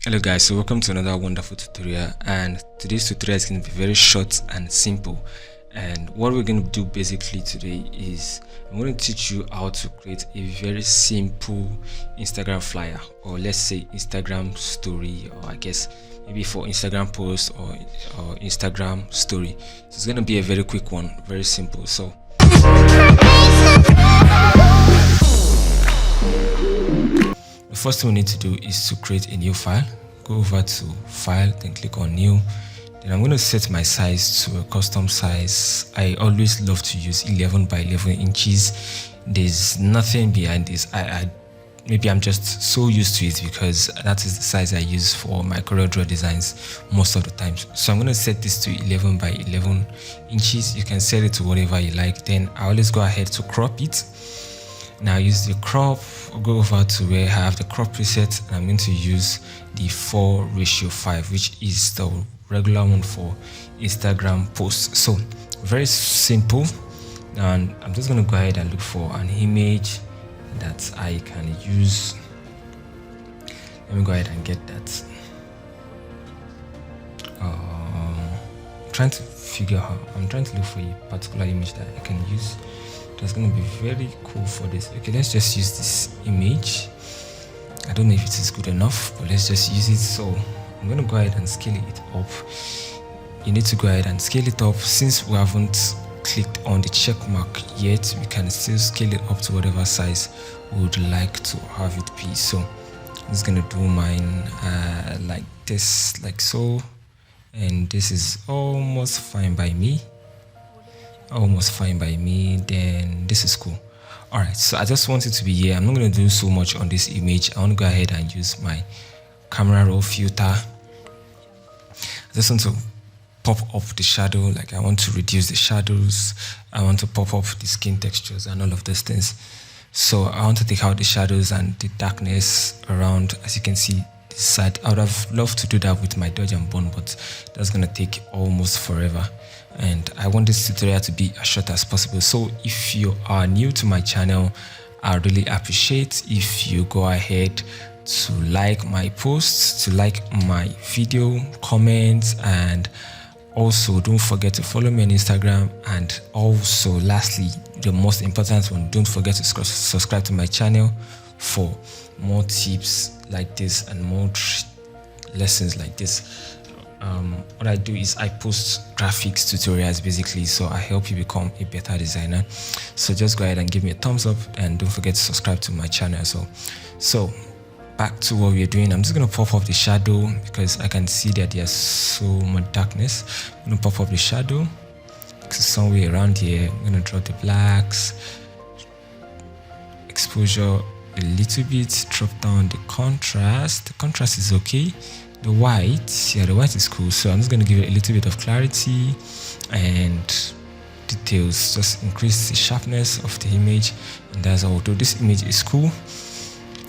Hello guys, so welcome to another wonderful tutorial, and today's tutorial is going to be very short and simple. And what we're going to do basically today is I'm going to teach you how to create a very simple Instagram flyer, or let's say Instagram story, or I guess maybe for Instagram post or Instagram story. So it's going to be a very quick one, very simple. So the first thing we need to do is to create a new file. Go over to file, then click on new. Then I'm going to set my size to a custom size. I always love to use 11 by 11 inches. There's nothing behind this. Maybe I'm just so used to it because that is the size I use for my CorelDRAW designs most of the time. So I'm going to set this to 11 by 11 inches. You can set it to whatever you like. Then I always go ahead to crop it. Now use the crop, go over to where I have the crop preset, and I'm going to use the 4:5, which is the regular one for Instagram posts. So very simple, and I'm just going to go ahead and look for an image that I can use. Let me go ahead and get that. I'm trying to look for a particular image that I can use. That's going to be very cool for this. Okay, let's just use this image. I don't know if it is good enough, but let's just use it. So I'm going to go ahead and scale it up. You need to go ahead and scale it up. Since we haven't clicked on the check mark yet, we can still scale it up to whatever size we would like to have it be. So I'm just going to do mine like this, like so. And this is almost fine by me. Then this is cool. All right, so I just want it to be here. I'm not going to do so much on this image. I want to go ahead and use my camera raw filter. I just want to pop up the shadow, like I want to reduce the shadows. I want to pop up the skin textures and all of those things. So I want to take out the shadows and the darkness around. As you can see this side, I would have loved to do that with my dodge and bone, but that's going to take almost forever. And I want this tutorial to be as short as possible. So if you are new to my channel, I really appreciate if you go ahead to like my posts, to like my video, comment, and also don't forget to follow me on Instagram. And also lastly, the most important one, don't forget to subscribe to my channel for more tips like this and more lessons like this. What I do is I post graphics tutorials basically, so I help you become a better designer. So just go ahead and give me a thumbs up, and don't forget to subscribe to my channel as well. So back to what we're doing. I'm just going to pop up the shadow because I can see that there's so much darkness. I'm going to pop up the shadow somewhere around here. I'm going to drop the blacks, exposure a little bit, drop down the contrast. The contrast is okay. The white, the white is cool. So I'm just going to give it a little bit of clarity and details, just increase the sharpness of the image. And that's all. Although this image is cool,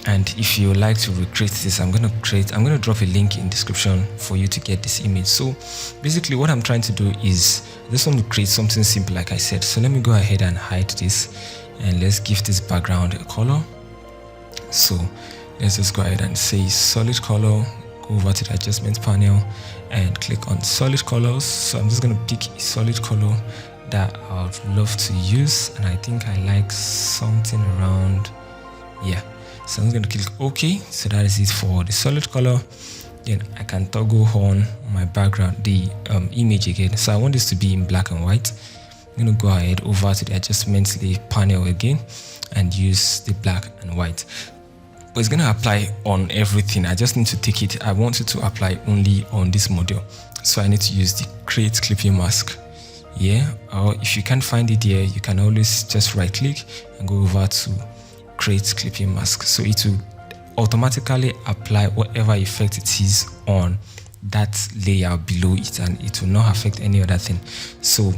and if you like to recreate this, I'm going to drop a link in description for you to get this image. So basically what I'm trying to do is I just want to create something simple, like I said. So let me go ahead and hide this, and let's give this background a color. So let's just go ahead and say solid color. Over to the adjustment panel and click on solid colors. So I'm just going to pick a solid color that I would love to use, and I think I like something around, yeah. So I'm going to click OK. So that is it for the solid color. Then I can toggle on my background, the image again. So I want this to be in black and white. I'm going to go ahead over to the adjustment panel again and use the black and white. But it's going to apply on everything. I just need to take it. I want it to apply only on this model. So I need to use the create clipping mask. Yeah, or if you can't find it here, you can always just right click and go over to create clipping mask. So it will automatically apply whatever effect it is on that layer below it, and it will not affect any other thing. So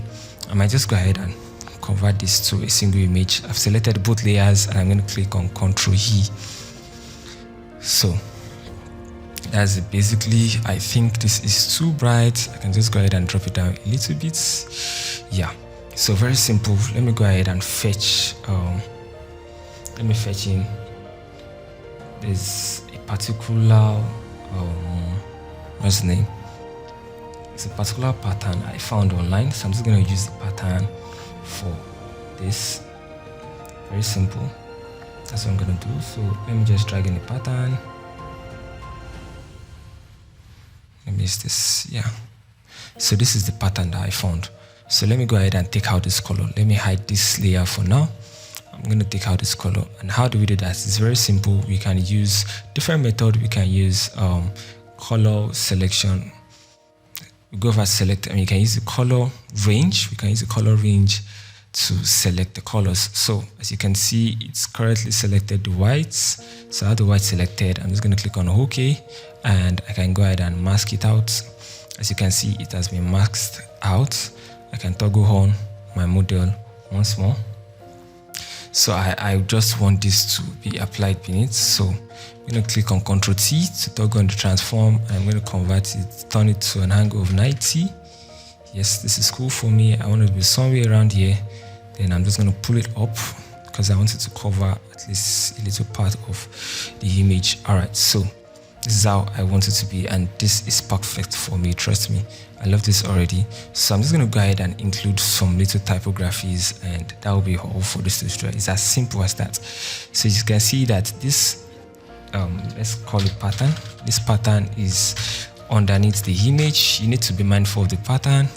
I might just go ahead and convert this to a single image. I've selected both layers, and I'm going to click on Ctrl E. So that's it. Basically, I think this is too bright. I can just go ahead and drop it down a little bit. Yeah, so very simple. Let me go ahead and fetch in. There's a particular What's the name? It's a particular pattern I found online, so I'm just going to use the pattern for this. Very simple. That's what I'm going to do. So let me just drag in the pattern. Let me use this. Yeah. So this is the pattern that I found. So let me go ahead and take out this color. Let me hide this layer for now. I'm going to take out this color. And how do we do that? It's very simple. We can use different method. We can use color selection. We go over select, and you can use the color range. We can use the color range to select the colors. So as you can see, it's currently selected the whites. So I have the white selected. I'm just going to click on OK, and I can go ahead and mask it out. As you can see, it has been masked out. I can toggle on my model once more. So I just want this to be applied beneath. So I'm going to click on Ctrl T to toggle on the transform. I'm going to convert it, turn it to an angle of 90. Yes, this is cool for me. I want it to be somewhere around here. Then I'm just going to pull it up because I want it to cover at least a little part of the image. All right, so this is how I want it to be, and this is perfect for me. Trust me, I love this already. So I'm just going to go ahead and include some little typographies, and that will be all for this tutorial. It's as simple as that. So you can see that this, let's call it pattern. This pattern is underneath the image. You need to be mindful of the pattern.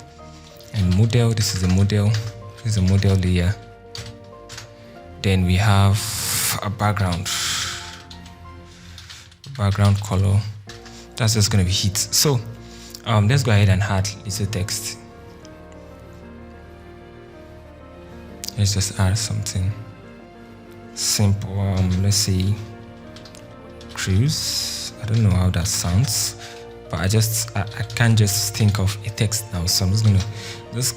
And model, this is the model. This is the model layer. Then we have a background color. That's just going to be heat. So let's go ahead and add little text. Let's just add something simple. Let's say cruise. I don't know how that sounds, but I can't just think of a text now. So I'm just gonna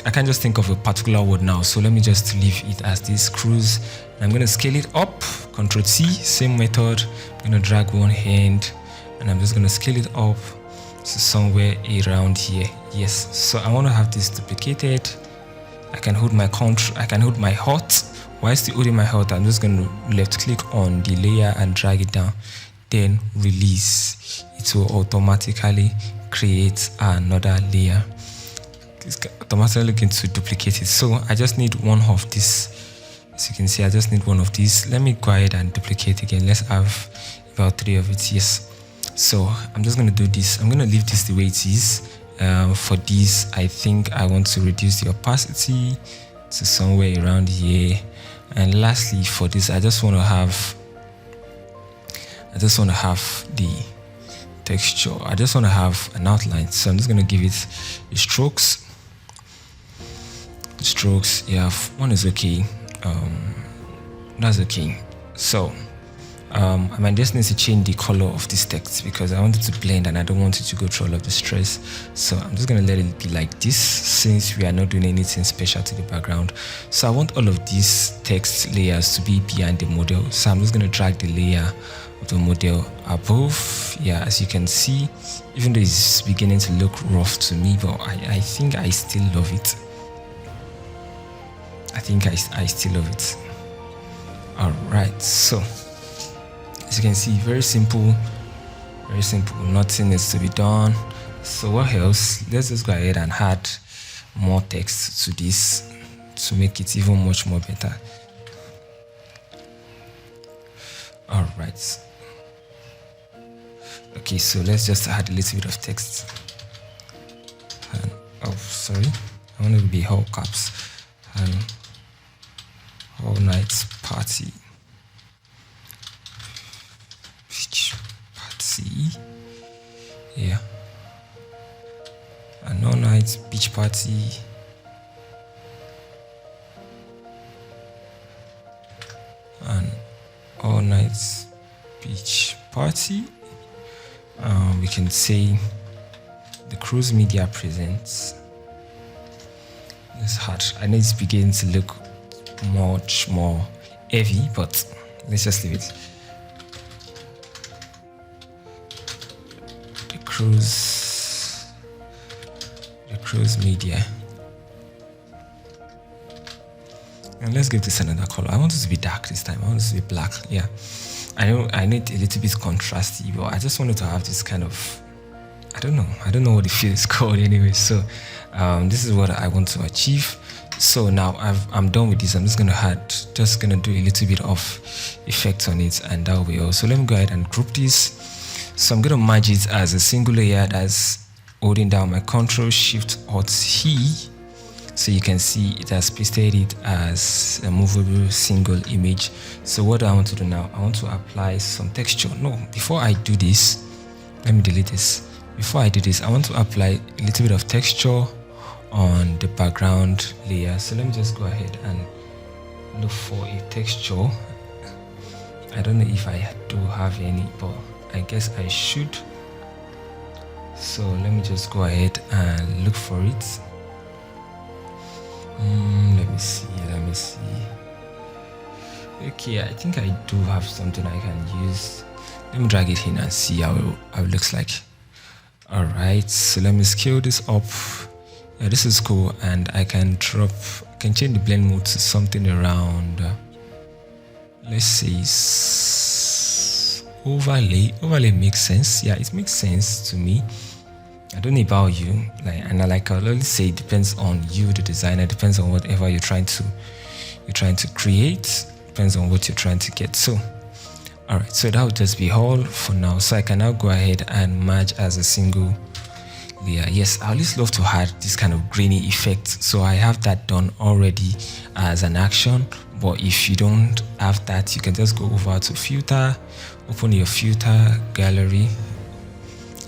I can't just think of a particular word now. So let me just leave it as this cruise. I'm gonna scale it up. Ctrl T, same method. I'm gonna drag one hand, and I'm just gonna scale it up to somewhere around here. Yes. So I want to have this duplicated. I can hold my I can hold my hot. While still holding my hot, I'm just going to left click on the layer and drag it down. Then release. It will automatically create another layer. It's automatically going to duplicate it. So I just need one of this. As you can see, I just need one of these. Let me go ahead and duplicate again. Let's have about 3 of it. Yes. So I'm just going to do this. I'm going to leave this the way it is. For this, I think I want to reduce the opacity to somewhere around here. And lastly, for this, I just want to have the texture. I just want to have an outline. So I'm just going to give it the strokes. Yeah, one is okay. That's okay. So I just need to change the color of this text because I want it to blend and I don't want it to go through all of the stress. So I'm just going to let it be like this since we are not doing anything special to the background. So I want all of these text layers to be behind the model. So I'm just going to drag the layer of the model above. Yeah, as you can see, even though it's beginning to look rough to me, but I think I still love it. I think I still love it. All right, so as you can see, very simple, nothing needs to be done. So what else? Let's just go ahead and add more text to this to make it even much more better. All right. Okay, so let's just add a little bit of text. And, oh, sorry, I want it to be all caps. And all night party. Yeah, an all-night beach party. An all-night beach party. We can say the Cruise Media presents. It's hard. I know it's beginning to look much more heavy, but let's just leave it. The Cruise Media. And let's give this another color. I want it to be dark this time. I want it to be black. Yeah, I know I need a little bit contrasty, but I just wanted to have this kind of I don't know what the field is called anyway. So this is what I want to achieve. So now I'm done with this. I'm just gonna do a little bit of effect on it, and that will be all. So let me go ahead and group this. So I'm gonna merge it as a single layer. That's holding down my Control Shift Alt E. So you can see it has pasted it as a movable single image. So what I want to do now, I want to apply some texture. No, before I do this, let me delete this. Before I do this, I want to apply a little bit of texture on the background layer. So let me just go ahead and look for a texture. I don't know if I do have any, but I guess I should. So let me just go ahead and look for it. Let me see. Okay, I think I do have something I can use. Let me drag it in and see how it looks like. Alright, so let me scale this up. Yeah, this is cool, and I can change the blend mode to something around, let's say overlay. Overlay makes sense. Yeah, it makes sense to me. I don't know about you, like I always say, it depends on you, the designer. It depends on whatever you're trying to create. Depends on what you're trying to get. So, all right. So that would just be all for now. So I can now go ahead and merge as a single layer. Yes, I always love to add this kind of grainy effect. So I have that done already as an action. But if you don't have that, you can just go over to filter, open your filter gallery.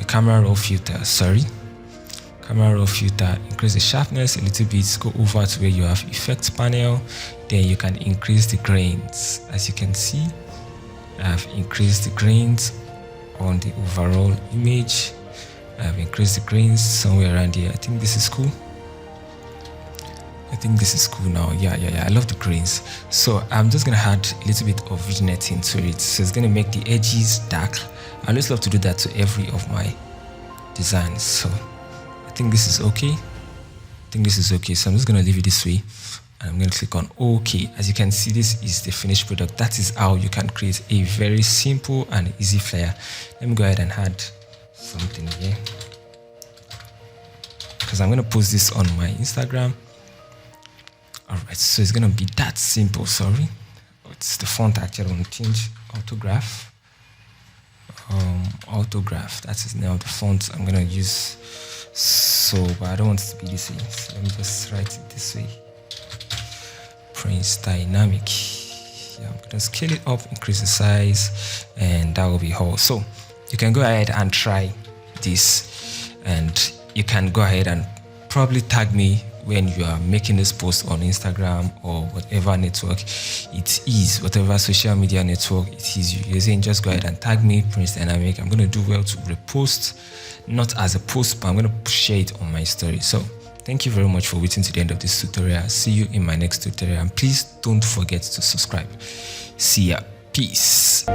Camera raw filter, increase the sharpness a little bit, go over to where you have effects panel, then you can increase the grains. As you can see, I have increased the grains on the overall image. I have increased the grains somewhere around here. I think this is cool. Now. Yeah, I love the grains. So I'm just gonna add a little bit of vignette into it. So it's gonna make the edges dark. I always love to do that to every of my designs. So I think this is okay. So I'm just gonna leave it this way, and I'm gonna click on OK. As you can see, this is the finished product. That is how you can create a very simple and easy flyer. Let me go ahead and add something here, because I'm gonna post this on my Instagram. Alright, so it's gonna be that simple. Sorry, it's the font actually. I want to change autograph. That is now the font I'm gonna use. So, but I don't want it to be this way. So let me just write it this way. Prince Dynamic. Yeah, I'm gonna scale it up, increase the size, and that will be all. So you can go ahead and try this, and you can go ahead and probably tag me when you are making this post on Instagram or whatever network it is, whatever social media network it is you're using. Just go ahead and tag me, Prince Dynamic. I'm going to do well to repost, not as a post, but I'm going to share it on my story. So thank you very much for waiting to the end of this tutorial. See you in my next tutorial, and please don't forget to subscribe. See ya. Peace.